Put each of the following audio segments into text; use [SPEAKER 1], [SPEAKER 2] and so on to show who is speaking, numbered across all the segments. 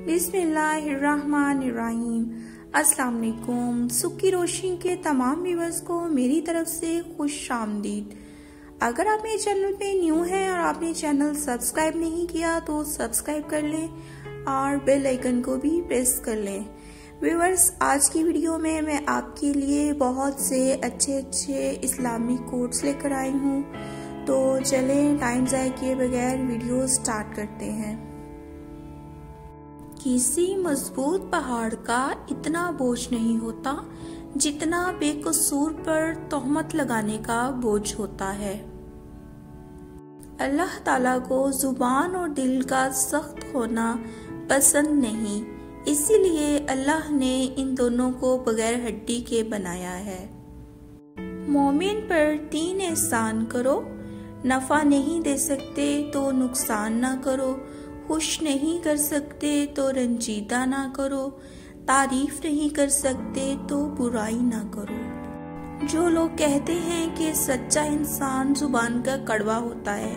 [SPEAKER 1] बिस्मिल्लाहिर्रहमानिर्रहीम। अस्सलाम वालेकुम। सुख की रोशनी के तमाम व्यूअर्स को मेरी तरफ से खुश आमदीद। अगर आप मेरे चैनल पे न्यू हैं और आपने चैनल सब्सक्राइब नहीं किया तो सब्सक्राइब कर लें और बेल आइकन को भी प्रेस कर लें। व्यूअर्स, आज की वीडियो में मैं आपके लिए बहुत से अच्छे इस्लामिक कोट्स लेकर आई हूँ। तो चलें टाइम ज़ाया किए बगैर वीडियो स्टार्ट करते हैं। किसी मजबूत पहाड़ का इतना बोझ नहीं होता जितना बेकसूर पर तोहमत लगाने का बोझ होता है। अल्लाह ताला को जुबान और दिल का सख्त होना पसंद नहीं, इसीलिए अल्लाह ने इन दोनों को बगैर हड्डी के बनाया है। मोमिन पर 3 एहसान करो, नफा नहीं दे सकते तो नुकसान ना करो, खुश नहीं कर सकते तो रंजीदा ना करो, तारीफ नहीं कर सकते तो बुराई ना करो। जो लोग कहते हैं कि सच्चा इंसान जुबान का कड़वा होता है,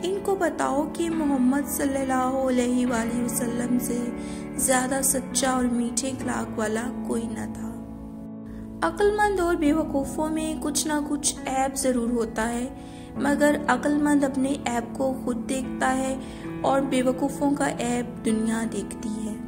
[SPEAKER 1] इनको बताओ कि मोहम्मद सल्लल्लाहु अलैहि वसल्लम से ज्यादा सच्चा और मीठे अखलाक वाला कोई न था। अक्लमंद और बेवकूफ़ों में कुछ ना कुछ ऐब जरूर होता है, मगर अक्लमंद अपने ऐब को खुद देखता है और बेवकूफ़ों का ऐब दुनिया देखती है।